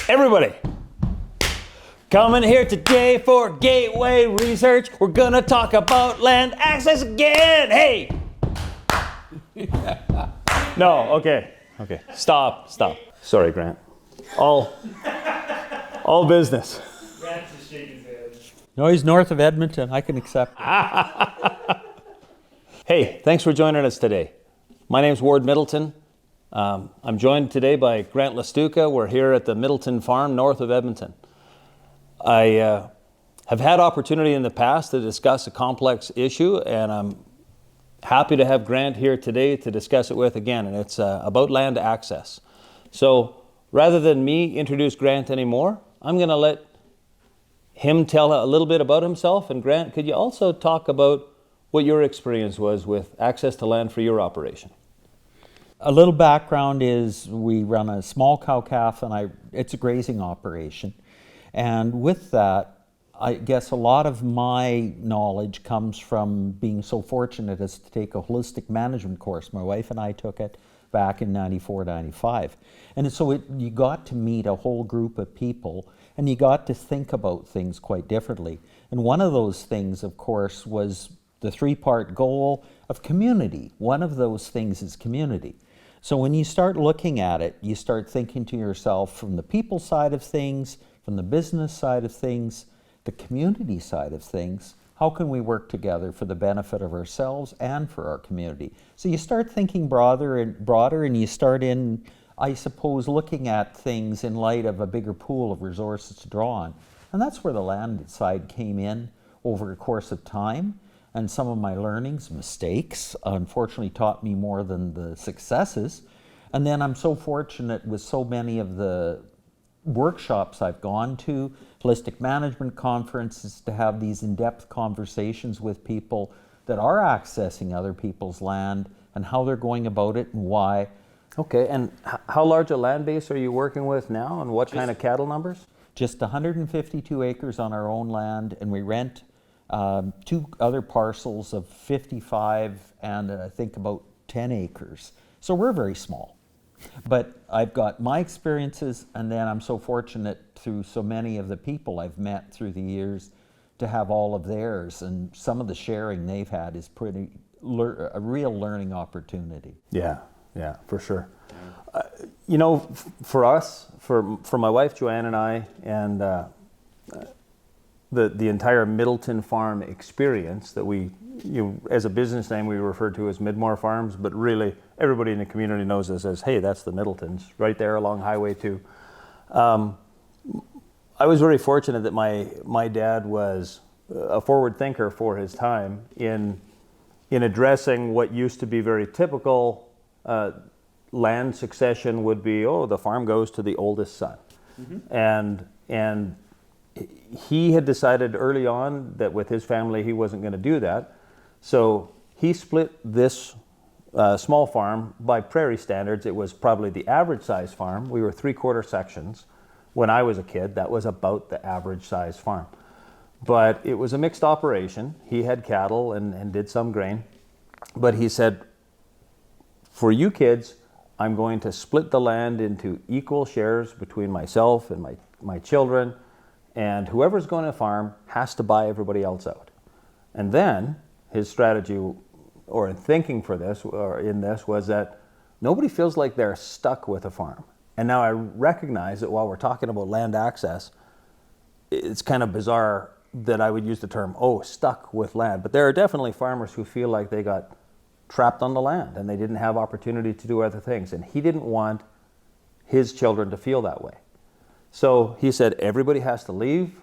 Everybody, coming here today for Gateway Research. We're gonna talk about land access again. Hey! No, okay. Stop. Sorry, Grant. All business. Grant's just shaking his head. No, he's north of Edmonton. I can accept it. Hey, thanks for joining us today. My name's Ward Middleton. I'm joined today by Grant Lastiwka. We're here at the Middleton farm north of Edmonton. I have had opportunity in the past to discuss a complex issue, and I'm happy to have Grant here today to discuss it with again, and it's about land access. So rather than me introduce Grant anymore, I'm going to let him tell a little bit about himself. And Grant, could you also talk about what your experience was with access to land for your operation? A little background is we run a small cow-calf, and it's a grazing operation. And with that, I guess a lot of my knowledge comes from being so fortunate as to take a holistic management course. My wife and I took it back in 94, 95. And so you got to meet a whole group of people, and you got to think about things quite differently. And one of those things, of course, was the three-part goal of community. One of those things is community. So when you start looking at it, you start thinking to yourself from the people side of things, from the business side of things, the community side of things, how can we work together for the benefit of ourselves and for our community? So you start thinking broader, and you start in, I suppose, looking at things in light of a bigger pool of resources to draw on. And that's where the land side came in over a course of time. And some of my learnings, mistakes, unfortunately taught me more than the successes. And then I'm so fortunate with so many of the workshops I've gone to, holistic management conferences, to have these in-depth conversations with people that are accessing other people's land and how they're going about it and why. Okay, and how large a land base are you working with now, and what kind of cattle numbers? Just 152 acres on our own land, and we rent two other parcels of 55 and I think about 10 acres. So we're very small. But I've got my experiences, and then I'm so fortunate through so many of the people I've met through the years to have all of theirs, and some of the sharing they've had is a real learning opportunity. Yeah, for sure. For us, for my wife Joanne and I, and the entire Middleton farm experience that we, as a business name, we refer to as Midmore Farms, but really everybody in the community knows us as, hey, that's the Middletons, right there along Highway 2. I was very fortunate that my dad was a forward thinker for his time in addressing what used to be very typical land succession would be, the farm goes to the oldest son. Mm-hmm. And he had decided early on that with his family he wasn't going to do that. So he split this small farm. By prairie standards, it was probably the average size farm. We were 3/4 sections. When I was a kid, that was about the average size farm. But it was a mixed operation. He had cattle and did some grain. But he said, for you kids, I'm going to split the land into equal shares between myself and my children, and whoever's going to farm has to buy everybody else out. And then his strategy, or thinking for this, or in this, was that nobody feels like they're stuck with a farm. And now I recognize that while we're talking about land access, it's kind of bizarre that I would use the term, stuck with land. But there are definitely farmers who feel like they got trapped on the land and they didn't have opportunity to do other things. And he didn't want his children to feel that way. So he said, everybody has to leave,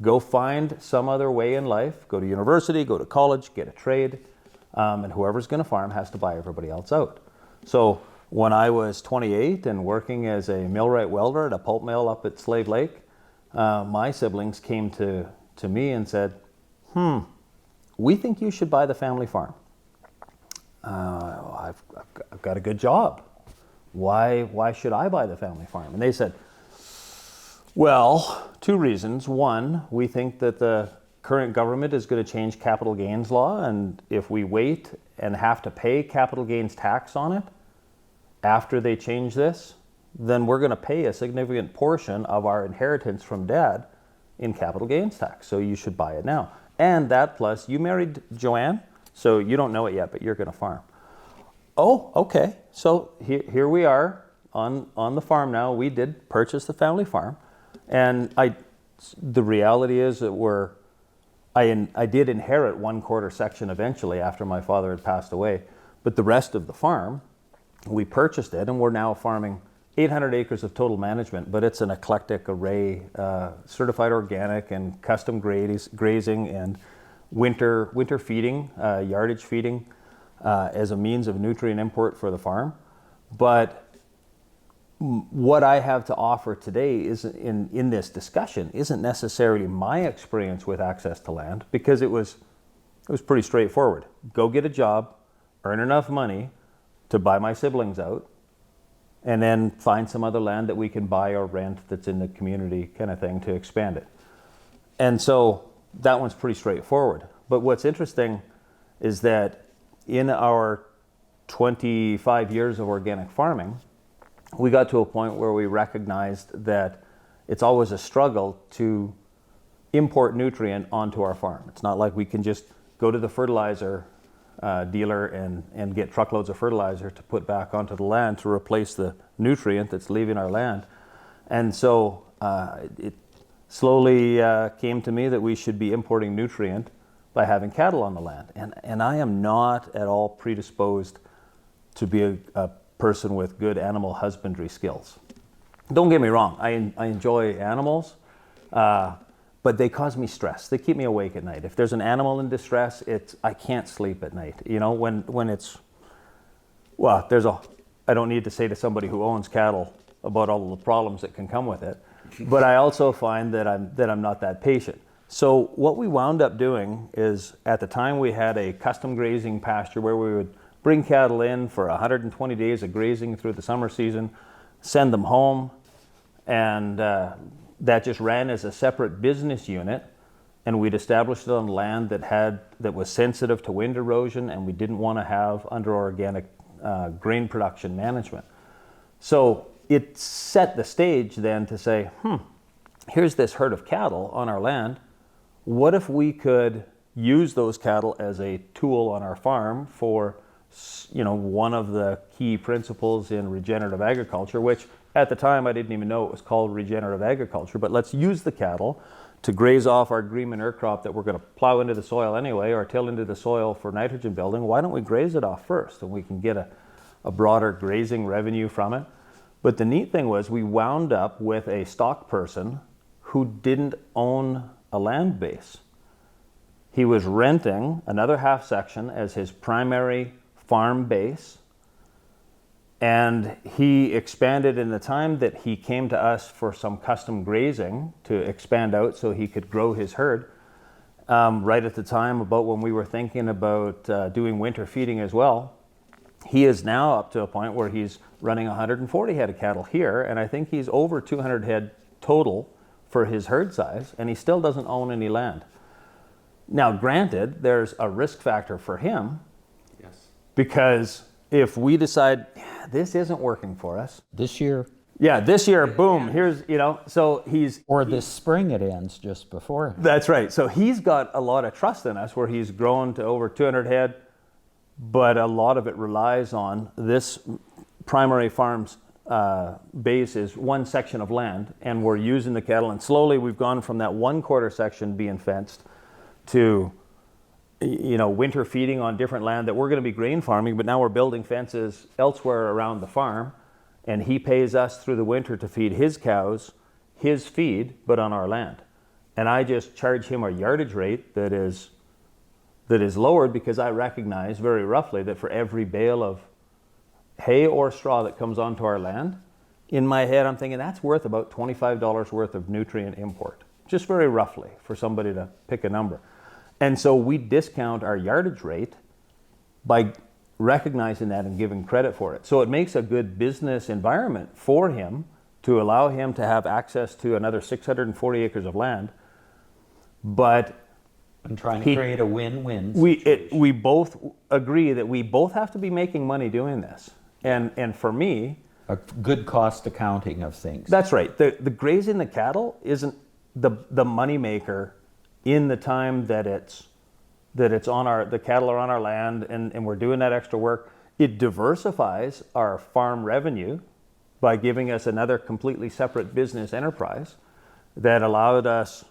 go find some other way in life, go to university, go to college, get a trade, and whoever's going to farm has to buy everybody else out. So when I was 28 and working as a millwright welder at a pulp mill up at Slave Lake, my siblings came to me and said, we think you should buy the family farm. I've got a good job. Why should I buy the family farm? And they said, well, two reasons. One, we think that the current government is going to change capital gains law, and if we wait and have to pay capital gains tax on it after they change this, then we're going to pay a significant portion of our inheritance from dad in capital gains tax. So you should buy it now. And that plus, you married Joanne, so you don't know it yet, but you're going to farm. Oh, okay. So here we are on the farm now. We did purchase the family farm. And the reality is that I did inherit 1/4 section eventually after my father had passed away. But the rest of the farm, we purchased it, and we're now farming 800 acres of total management, but it's an eclectic array, certified organic and custom grazing and winter feeding, yardage feeding as a means of nutrient import for the farm. But what I have to offer today is in this discussion isn't necessarily my experience with access to land, because it was pretty straightforward. Go get a job, earn enough money to buy my siblings out, and then find some other land that we can buy or rent that's in the community kind of thing to expand it. And so that one's pretty straightforward. But what's interesting is that in our 25 years of organic farming, we got to a point where we recognized that it's always a struggle to import nutrient onto our farm. It's not like we can just go to the fertilizer dealer and get truckloads of fertilizer to put back onto the land to replace the nutrient that's leaving our land. And so it slowly came to me that we should be importing nutrient by having cattle on the land. And I am not at all predisposed to be a person with good animal husbandry skills. Don't get me wrong, I enjoy animals, but they cause me stress. They keep me awake at night. If there's an animal in distress, I can't sleep at night. You know, when it's, well, I don't need to say to somebody who owns cattle about all of the problems that can come with it, but I also find that I'm not that patient. So what we wound up doing is, at the time we had a custom grazing pasture where we would bring cattle in for 120 days of grazing through the summer season, send them home, and that just ran as a separate business unit. And we'd established it on land that was sensitive to wind erosion, and we didn't want to have under organic grain production management. So it set the stage then to say, here's this herd of cattle on our land. What if we could use those cattle as a tool on our farm for, one of the key principles in regenerative agriculture, which at the time I didn't even know it was called regenerative agriculture, but let's use the cattle to graze off our green manure crop that we're going to plow into the soil anyway, or till into the soil for nitrogen building. Why don't we graze it off first, and we can get a broader grazing revenue from it? But the neat thing was we wound up with a stock person who didn't own a land base. He was renting another half section as his primary farm base, and he expanded in the time that he came to us for some custom grazing to expand out so he could grow his herd. Right at the time about when we were thinking about doing winter feeding as well, he is now up to a point where he's running 140 head of cattle here, and I think he's over 200 head total for his herd size, and he still doesn't own any land. Now, granted, there's a risk factor for him. Yes. Because if we decide this isn't working for us This year, this year, boom, here's, so or this spring it ends just before. that's right. So he's got a lot of trust in us where he's grown to over 200 head, but a lot of it relies on this primary farm's base is one section of land, and we're using the cattle, and slowly we've gone from that 1/4 section being fenced to winter feeding on different land that we're going to be grain farming, but now we're building fences elsewhere around the farm, and he pays us through the winter to feed his cows, his feed, but on our land. And I just charge him a yardage rate that is lowered, because I recognize very roughly that for every bale of hay or straw that comes onto our land, in my head I'm thinking that's worth about $25 worth of nutrient import, just very roughly, for somebody to pick a number. And so we discount our yardage rate by recognizing that and giving credit for it. So it makes a good business environment for him to allow him to have access to another 640 acres of land. But I'm trying to create a win-win. We both agree that we both have to be making money doing this. And for me, A good cost accounting of things. That's right. The grazing the cattle isn't the money maker in the time that it's on the cattle are on our land and we're doing that extra work. It diversifies our farm revenue by giving us another completely separate business enterprise that allowed us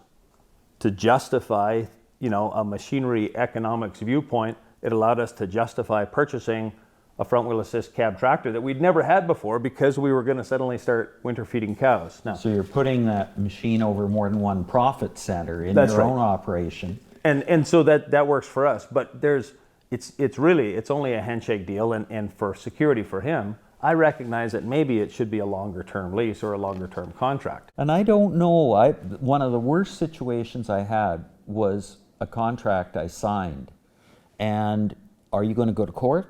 to justify, a machinery economics viewpoint. It allowed us to justify purchasing a front wheel assist cab tractor that we'd never had before because we were going to suddenly start winter feeding cows. Now, So you're putting that machine over more than one profit center in That's your right. own operation. and so that works for us, but it's only a handshake deal, and for security for him, I recognize that maybe it should be a longer term lease or a longer term contract. And I don't know, one of the worst situations I had was a contract I signed. And are you going to go to court?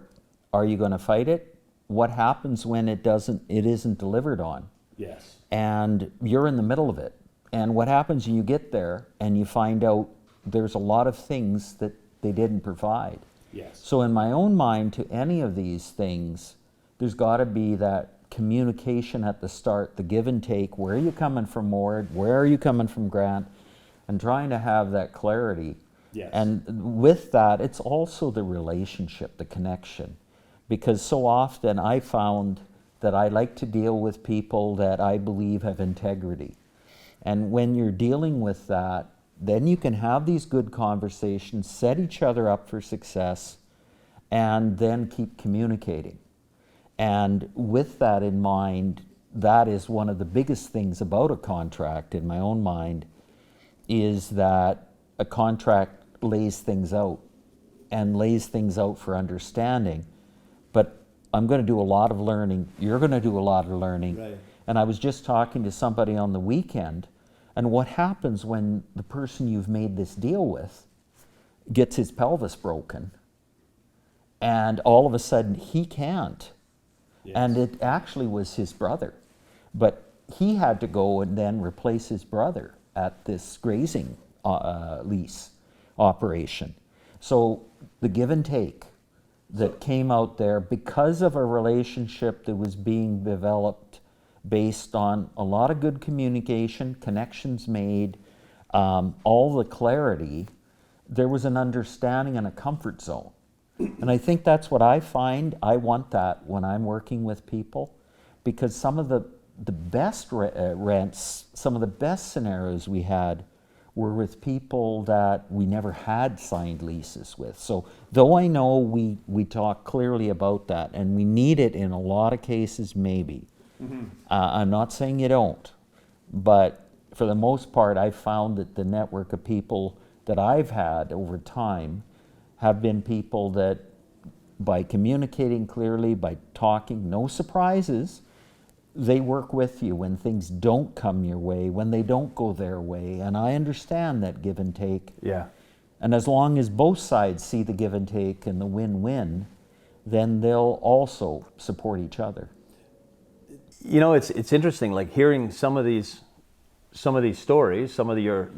Are you going to fight it? What happens when it isn't delivered on? Yes. And you're in the middle of it. And what happens when you get there and you find out there's a lot of things that they didn't provide? Yes. So in my own mind, to any of these things, there's got to be that communication at the start, the give and take. Where are you coming from, Ward? Where are you coming from, Grant? And trying to have that clarity. Yes. And with that, it's also the relationship, the connection. Because so often I found that I like to deal with people that I believe have integrity. And when you're dealing with that, then you can have these good conversations, set each other up for success, and then keep communicating. And with that in mind, that is one of the biggest things about a contract in my own mind, is that a contract lays things out and lays things out for understanding. But I'm going to do a lot of learning. You're going to do a lot of learning. Right. And I was just talking to somebody on the weekend, and what happens when the person you've made this deal with gets his pelvis broken, and all of a sudden he can't. Yes. And it actually was his brother. But he had to go and then replace his brother at this grazing lease operation. So the give and take that came out there because of a relationship that was being developed based on a lot of good communication, connections made, all the clarity, there was an understanding and a comfort zone. And I think that's what I find. I want that when I'm working with people, because some of the best rents, some of the best scenarios we had were with people that we never had signed leases with. So though I know we talk clearly about that, and we need it in a lot of cases maybe, I'm not saying you don't, but for the most part I've found that the network of people that I've had over time have been people that, by communicating clearly, by talking, no surprises, they work with you when things don't come your way, when they don't go their way. And I understand that give and take. Yeah. And as long as both sides see the give and take and the win-win, then they'll also support each other. It's interesting, like hearing some of these stories, some of your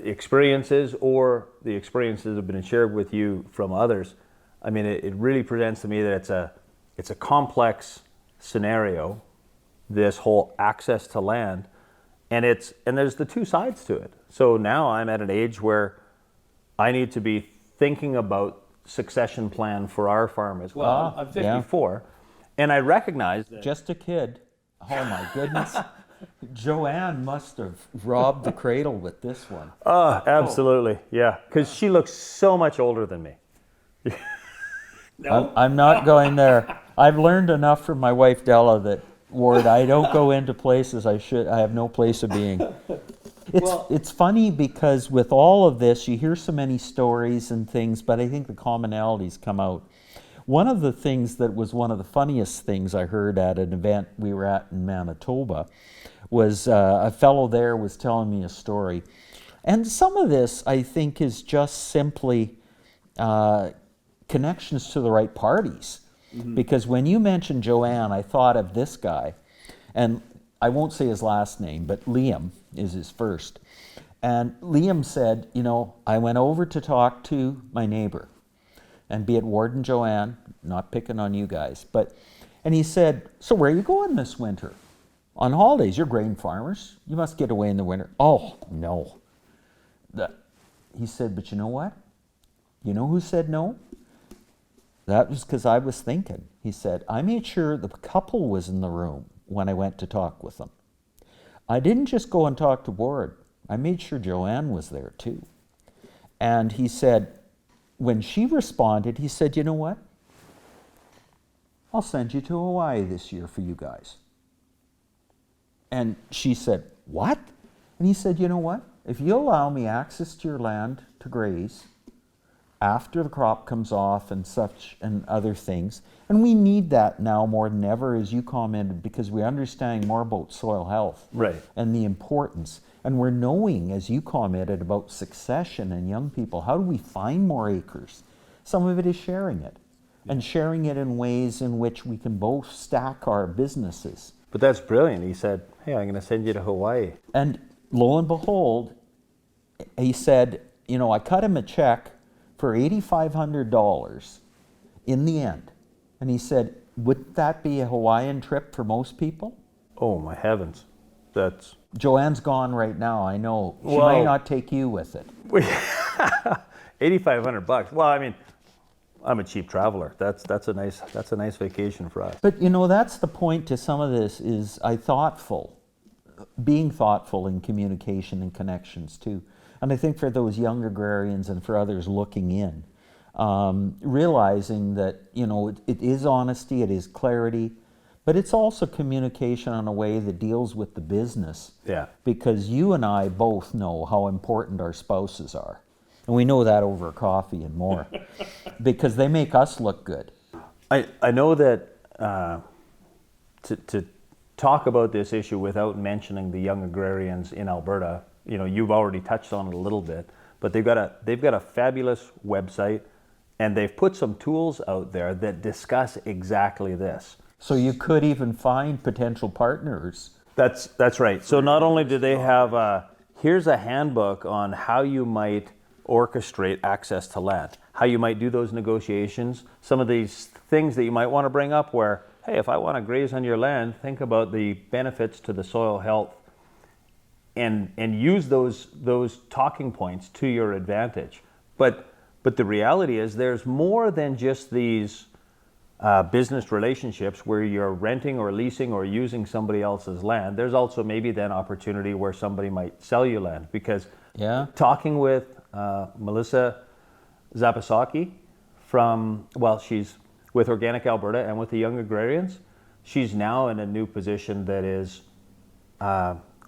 experiences, or the experiences that have been shared with you from others. I mean, it really presents to me that it's a complex scenario, this whole access to land, and there's the two sides to it. So now I'm at an age where I need to be thinking about succession plan for our farm as well. I'm 54, and I recognize that Just a kid. Oh my goodness. Joanne must have robbed the cradle with this one. Oh, absolutely, yeah, because she looks so much older than me. I'm not going there. I've learned enough from my wife Della that, Ward, I don't go into places I have no place of being. It's funny because with all of this, you hear so many stories and things, but I think the commonalities come out. One of the things that was one of the funniest things I heard at an event we were at in Manitoba was a fellow there was telling me a story. And some of this, I think, is just simply connections to the right parties. Mm-hmm. Because when you mentioned Joanne, I thought of this guy. And I won't say his last name, but Liam is his first. And Liam said, I went over to talk to my neighbor, and be it Ward and Joanne, not picking on you guys, but And he said, so where are you going this winter? On holidays, you're grain farmers. You must get away in the winter. Oh, no. He said, but you know what? You know who said no? That was because I was thinking. He said, I made sure the couple was in the room when I went to talk with them. I didn't just go and talk to Ward. I made sure Joanne was there too. And he said, when she responded, he said, you know what? I'll send you to Hawaii this year for you guys. And she said, what? And he said, you know what? If you allow me access to your land to graze after the crop comes off and such and other things, and we need that now more than ever, as you commented, because we're understanding more about soil health and the importance. And we're knowing, as you commented, about succession and young people. How do we find more acres? Some of it is sharing it, and sharing it in ways in which we can both stack our businesses. But that's brilliant. He said, hey, I'm going to send you to Hawaii. And lo and behold, he said, you know, I cut him a check for $8,500 in the end. And he said, would that be a Hawaiian trip for most people? Oh, my heavens. That's... Joanne's gone right now, I know. She might not take you with it. $8,500. Well, I mean, I'm a cheap traveler. That's a nice vacation for us. But you know, that's the point to some of this is being thoughtful in communication and connections too. And I think for those young agrarians and for others looking in, realizing that, you know, it is honesty, it is clarity, but it's also communication in a way that deals with the business. Yeah. Because you and I both know how important our spouses are. And we know that over coffee and more. Because they make us look good. I know that to talk about this issue without mentioning the young agrarians in Alberta, you know, you've already touched on it a little bit, but they've got a fabulous website, and they've put some tools out there that discuss exactly this. So you could even find potential partners. That's right. So not only do they have here's a handbook on how you might orchestrate access to land, how you might do those negotiations, some of these things that you might want to bring up where, hey, if I want to graze on your land, think about the benefits to the soil health and use those talking points to your advantage. But the reality is there's more than just these business relationships where you're renting or leasing or using somebody else's land. There's also maybe then opportunity where somebody might sell you land, because talking with Melissa Zapasaki she's with Organic Alberta and with the Young Agrarians. She's now in a new position that is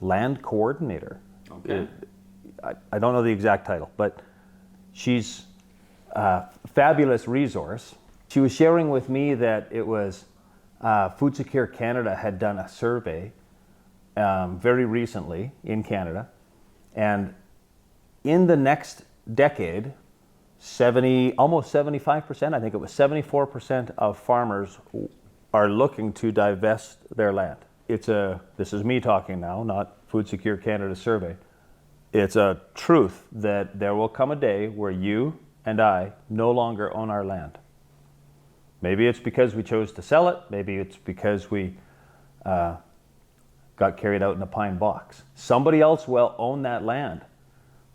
land coordinator. Okay. I don't know the exact title, but she's a fabulous resource. She was sharing with me that it was Food Secure Canada had done a survey very recently in Canada, and in the next decade, almost 75%, I think it was 74% of farmers are looking to divest their land. This is me talking now, not Food Secure Canada survey. It's a truth that there will come a day where you and I no longer own our land. Maybe it's because we chose to sell it. Maybe it's because we got carried out in a pine box. Somebody else will own that land.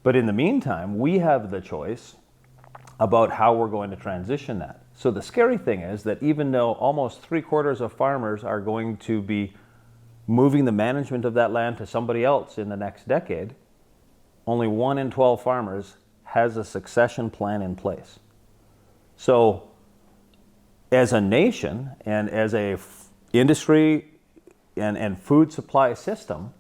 But in the meantime, we have the choice about how we're going to transition that. So the scary thing is that even though almost 3/4 of farmers are going to be moving the management of that land to somebody else in the next decade, only 1 in 12 farmers has a succession plan in place. So as a nation and as a industry and food supply system,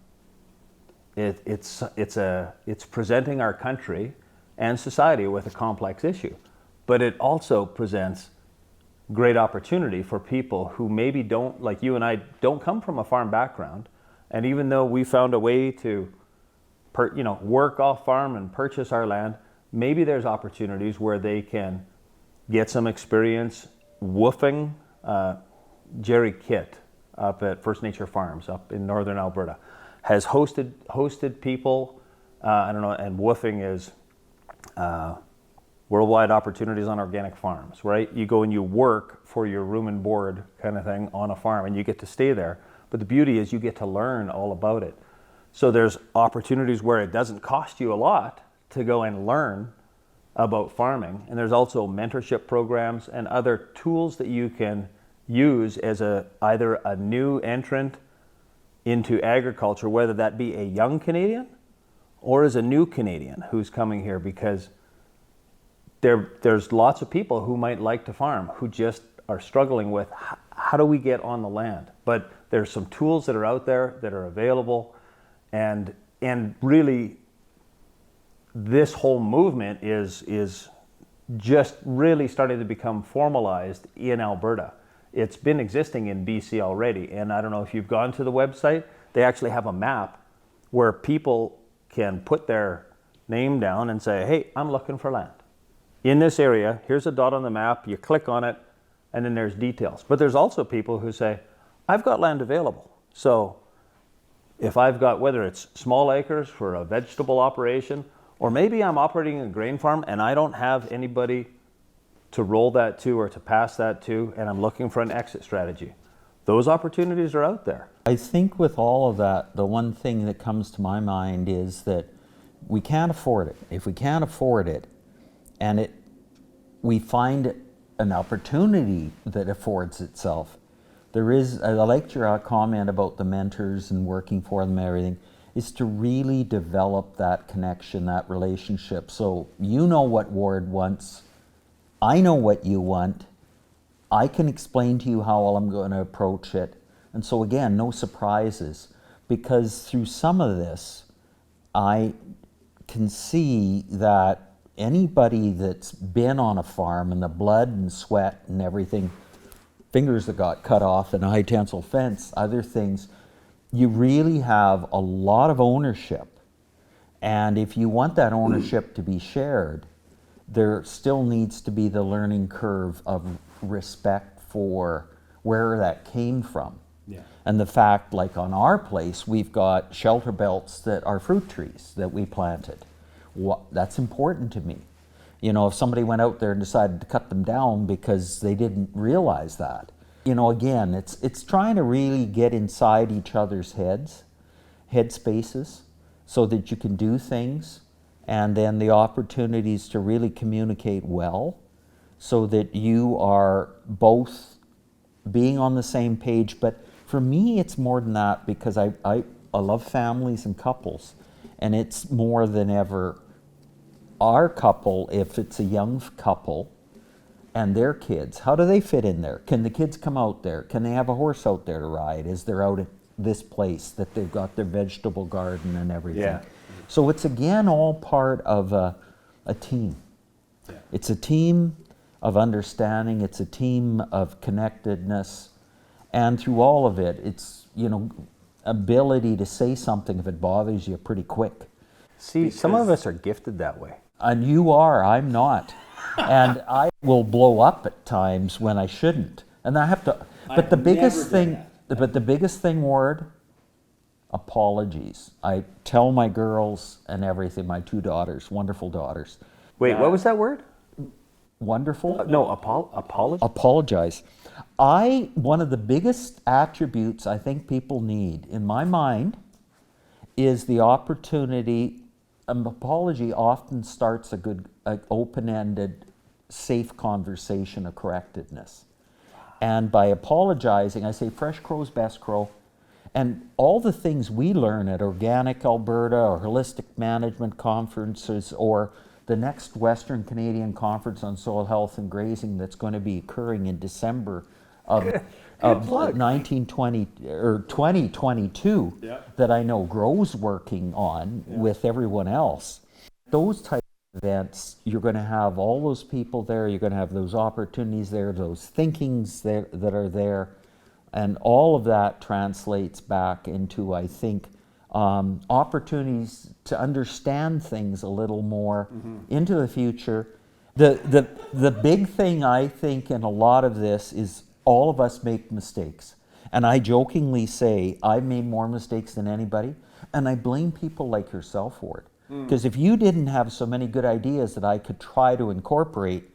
it's presenting our country and society with a complex issue. But it also presents great opportunity for people who maybe don't, like you and I, don't come from a farm background. And even though we found a way to work off farm and purchase our land, maybe there's opportunities where they can get some experience woofing. Jerry Kitt up at First Nature Farms up in northern Alberta has hosted people, and woofing is worldwide opportunities on organic farms, right? You go and you work for your room and board kind of thing on a farm, and you get to stay there. But the beauty is you get to learn all about it. So there's opportunities where it doesn't cost you a lot to go and learn about farming. And there's also mentorship programs and other tools that you can use as either a new entrant into agriculture, whether that be a young Canadian or as a new Canadian who's coming here, because there's lots of people who might like to farm who just are struggling with how do we get on the land. But there's some tools that are out there that are available, and really this whole movement is just really starting to become formalized in Alberta. It's been existing in BC already, and I don't know if you've gone to the website. They actually have a map where people can put their name down and say, hey, I'm looking for land in this area. Here's a dot on the map. You click on it, and then there's details. But there's also people who say, I've got land available. So if I've got, whether it's small acres for a vegetable operation, or maybe I'm operating a grain farm and I don't have anybody to roll that to or to pass that to, and I'm looking for an exit strategy. Those opportunities are out there. I think with all of that, the one thing that comes to my mind is that we can't afford it. If we can't afford it, and we find an opportunity that affords itself, there is, I liked your comment about the mentors and working for them and everything, is to really develop that connection, that relationship. So you know what Ward wants, I know what you want, I can explain to you how I'm going to approach it. And so again, no surprises, because through some of this, I can see that anybody that's been on a farm and the blood and sweat and everything, fingers that got cut off in a high tensile fence, other things, you really have a lot of ownership. And if you want that ownership to be shared, there still needs to be the learning curve of respect for where that came from. Yeah. And the fact, like on our place, we've got shelter belts that are fruit trees that we planted. That's important to me. You know, if somebody went out there and decided to cut them down because they didn't realize that, you know, again, it's trying to really get inside each other's head spaces, so that you can do things, and then the opportunities to really communicate well, so that you are both being on the same page. But for me, it's more than that, because I love families and couples, and it's more than ever our couple, if it's a young couple, and their kids, how do they fit in there? Can the kids come out there? Can they have a horse out there to ride as they're out at this place that they've got their vegetable garden and everything? Yeah. So it's again all part of a team. Yeah. It's a team of understanding, it's a team of connectedness, and through all of it, it's, you know, ability to say something if it bothers you pretty quick. See, some of us are gifted that way. And you are, I'm not. And I will blow up at times when I shouldn't. And I have to, but the biggest thing, Ward, apologies. I tell my girls and everything, my two daughters, wonderful daughters. Wait, what was that word? Wonderful? No, apology? Apologize. One of the biggest attributes I think people need, in my mind, is the opportunity. An apology often starts a good, open-ended, safe conversation of correctedness. And by apologizing, I say fresh crow's best crow. And all the things we learn at Organic Alberta or Holistic Management Conferences, or the next Western Canadian Conference on Soil Health and Grazing that's going to be occurring in December of 2022, Yeah. that I know Grow's working on with everyone else. Those type of events, you're going to have all those people there, you're going to have those opportunities there, those thinkings there that are there, and all of that translates back into, I think, opportunities to understand things a little more into the future. The big thing, I think, in a lot of this is all of us make mistakes. And I jokingly say I've made more mistakes than anybody, and I blame people like yourself for it. Because if you didn't have so many good ideas that I could try to incorporate,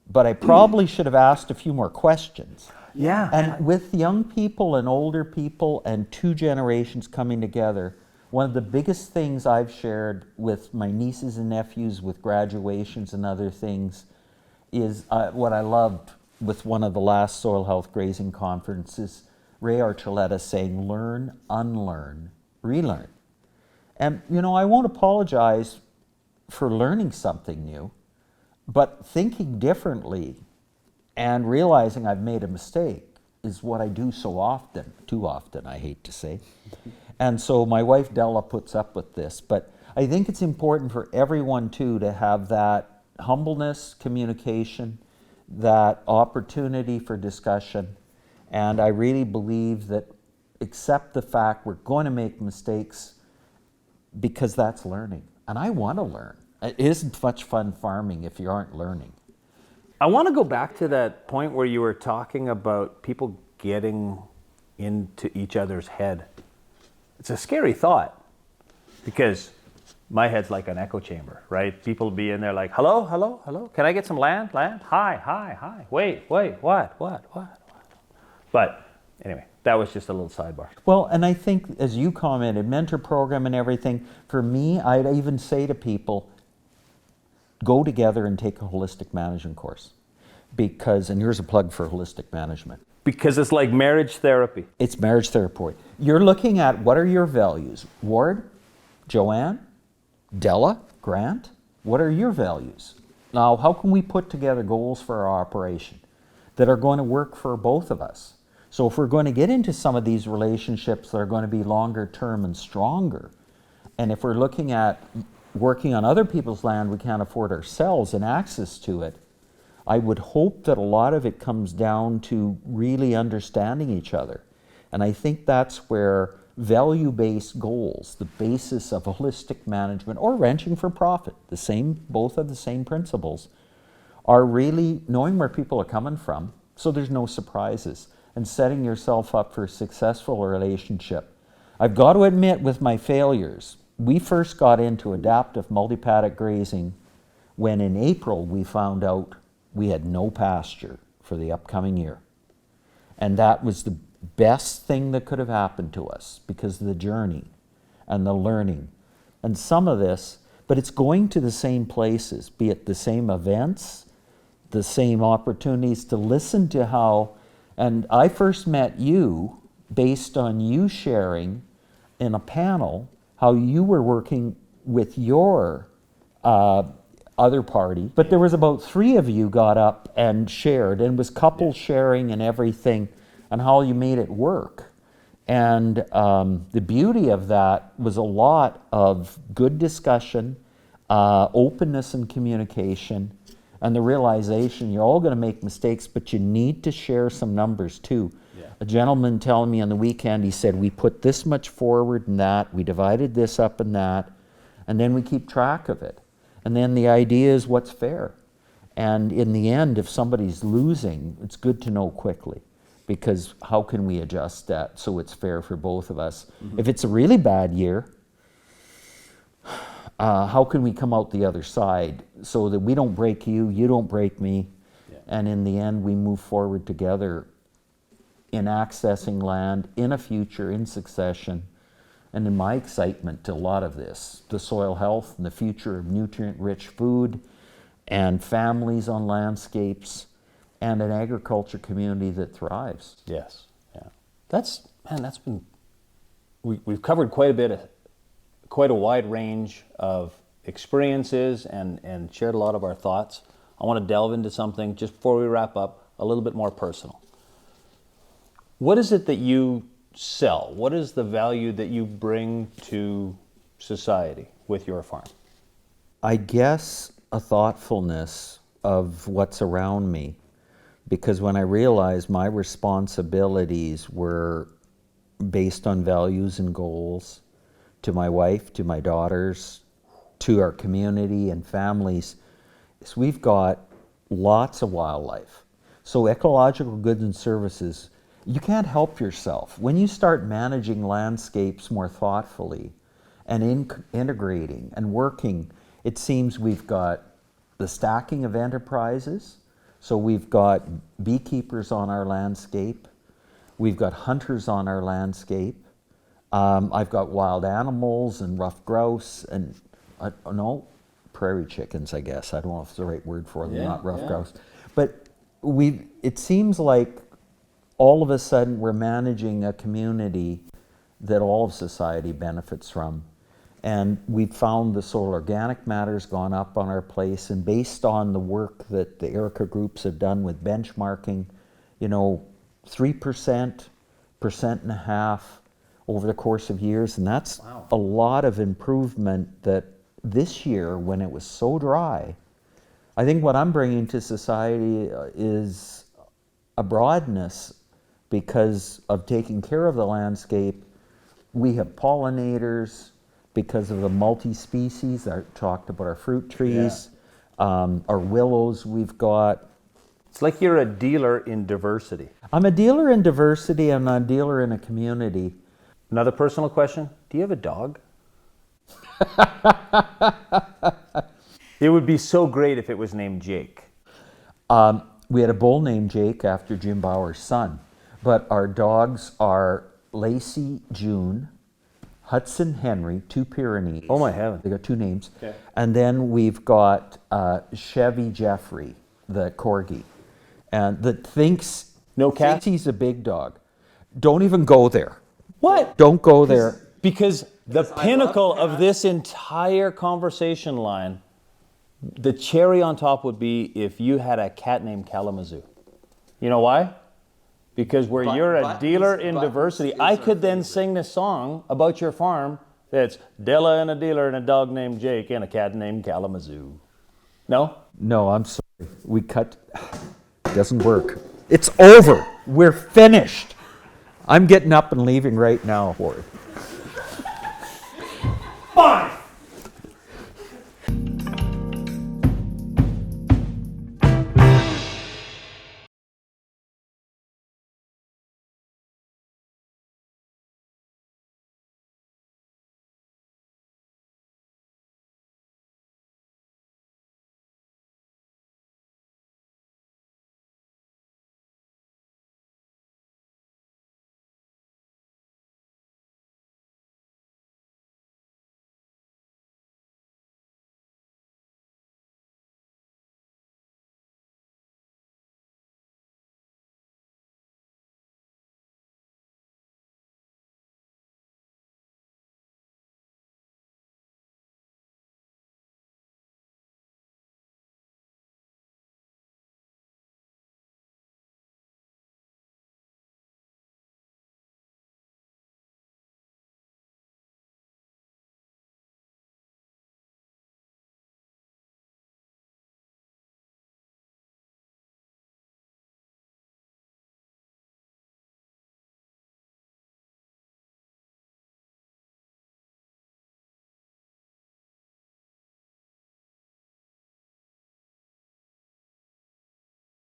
but I probably should have asked a few more questions. Yeah. And with young people and older people and two generations coming together, one of the biggest things I've shared with my nieces and nephews with graduations and other things is what I loved with one of the last soil health grazing conferences, Ray Archuleta saying, learn, unlearn, relearn. And, you know, I won't apologize for learning something new, but thinking differently and realizing I've made a mistake is what I do so often, too often, I hate to say. And so my wife Della puts up with this, but I think it's important for everyone too to have that humbleness, communication, that opportunity for discussion. And I really believe that accept the fact we're going to make mistakes because that's learning. And I want to learn. It isn't much fun farming if you aren't learning. I want to go back to that point where you were talking about people getting into each other's head. It's a scary thought because my head's like an echo chamber, right? People be in there like, hello, hello, hello. Can I get some land? Land? Hi, hi, hi. Wait, what? But anyway, that was just a little sidebar. Well, and I think as you commented, mentor program and everything, for me, I'd even say to people, go together and take a holistic management course. Because, and here's a plug for holistic management. Because it's like marriage therapy. It's marriage therapy. You're looking at what are your values? Ward, Joanne, Della, Grant, what are your values? Now, how can we put together goals for our operation that are going to work for both of us? So if we're going to get into some of these relationships that are going to be longer term and stronger, and if we're looking at working on other people's land we can't afford ourselves and access to it, I would hope that a lot of it comes down to really understanding each other. And I think that's where value-based goals, the basis of holistic management or ranching for profit, both of the same principles, are really knowing where people are coming from so there's no surprises and setting yourself up for a successful relationship. I've got to admit with my failures, we first got into adaptive multi-paddock grazing when in April we found out we had no pasture for the upcoming year. And that was the best thing that could have happened to us because of the journey and the learning and some of this, but it's going to the same places, be it the same events, the same opportunities to listen to how, and I first met you based on you sharing in a panel how you were working with your other party, but there was about 3 of you got up and shared, and it was couple sharing and everything, and how you made it work. And the beauty of that was a lot of good discussion, openness and communication, and the realization you're all going to make mistakes, but you need to share some numbers too. Yeah. A gentleman telling me on the weekend, he said, we put this much forward and that, we divided this up and that, and then we keep track of it. And then the idea is what's fair. And in the end, if somebody's losing, it's good to know quickly, because how can we adjust that so it's fair for both of us? Mm-hmm. If it's a really bad year, how can we come out the other side so that we don't break you, you don't break me, and in the end we move forward together in accessing land, in a future, in succession, and in my excitement to a lot of this, the soil health and the future of nutrient-rich food and families on landscapes and an agriculture community that thrives. Yes, yeah. We've covered quite a wide range of experiences and shared a lot of our thoughts. I want to delve into something just before we wrap up, a little bit more personal. What is it that you sell? What is the value that you bring to society with your farm? I guess a thoughtfulness of what's around me, because when I realized my responsibilities were based on values and goals to my wife, to my daughters, to our community and families, is we've got lots of wildlife. So ecological goods and services, you can't help yourself. When you start managing landscapes more thoughtfully and integrating and working. It seems we've got the stacking of enterprises. So we've got beekeepers on our landscape. We've got hunters on our landscape. I've got wild animals and rough grouse and, prairie chickens, I guess. I don't know if it's the right word for them, not rough grouse. But it seems like all of a sudden we're managing a community that all of society benefits from. And we've found the soil organic matter's gone up on our place, and based on the work that the Erica groups have done with benchmarking, 3%, 1.5% over the course of years, and that's a lot of improvement that this year, when it was so dry, I think what I'm bringing to society is a broadness because of taking care of the landscape. We have pollinators because of the multi-species. I talked about our fruit trees, our willows we've got. It's like you're a dealer in diversity. I'm a dealer in diversity, I'm a dealer in a community. Another personal question, do you have a dog? It would be so great if it was named Jake. We had a bull named Jake after Jim Bauer's son, but our dogs are Lacey June, Hudson Henry, 2 Pyrenees. Oh my heaven. They got 2 names. Okay. And then we've got Chevy Jeffrey, the corgi, and that thinks No cat? thinks he's a big dog. Don't even go there. What? Don't go there. Because the pinnacle of this entire conversation line, the cherry on top would be if you had a cat named Kalamazoo. You know why? Because you're a dealer in diversity, I could then sing this song about your farm that's Della and a dealer and a dog named Jake and a cat named Kalamazoo. No? No, I'm sorry. We cut. It doesn't work. It's over. We're finished. I'm getting up and leaving right now, Howard.